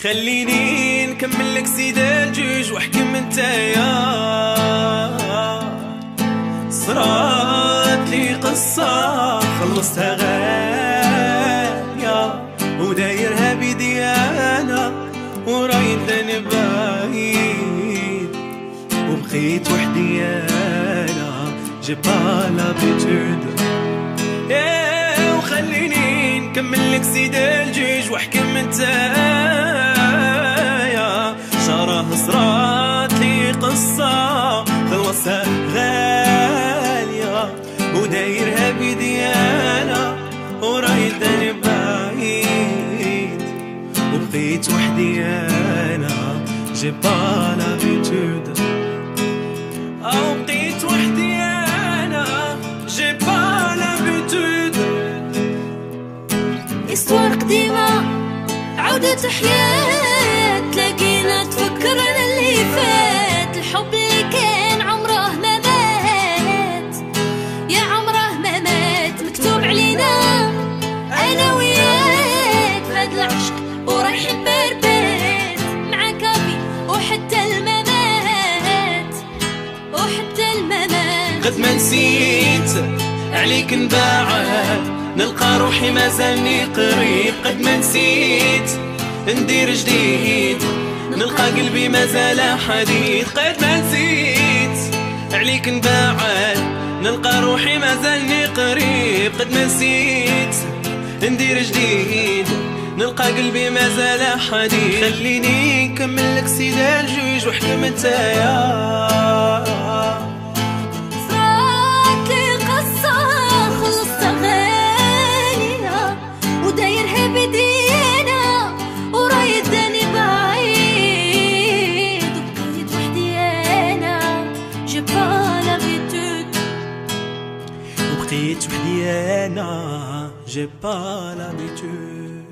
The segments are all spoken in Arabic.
خليني نكمل لك سيد الجوج واحكم انتيا. صرات لي قصة خلصتها غاية ودايرها بيدي انا ورايد اني بعيد وبقيت وحدي انا جبا لابيتود. وخليني نكمل لك سيد الجوج واحكم انتيا. شراه صرات لي قصة خلصها غالية ودايرها بيدي انا ورايد اني بعيد وبقيت وحدي انا جبا لابيتود. او بقيت وحدي انا جبا لابيتود. استوار قديمة عودة حياة تلاقينا تفكرنا اللي فات. الحب اللي كان عمره ما مات يا عمره ما مات. مكتوب علينا انا وياك بهاد العشق ورايحين بربات مع كافي وحتى الممات وحتى الممات. قد ما نسيت عليك نبعد نلقى روحي مازالني قريب. قد ما نسيت ندير جديد نلقى قلبي مازال حديد. قد ما نسيت عليك نبعد نلقى روحي مازالني قريب. قد ما نسيت ندير جديد نلقى قلبي مازال حديد. خليني نكمل لك سيد الجوج واحكم انتيا. بقيت وحدي انا جي با لابيتود.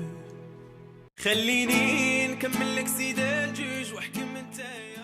خليني نكمل لك سيد الجوج واحكم انتيا.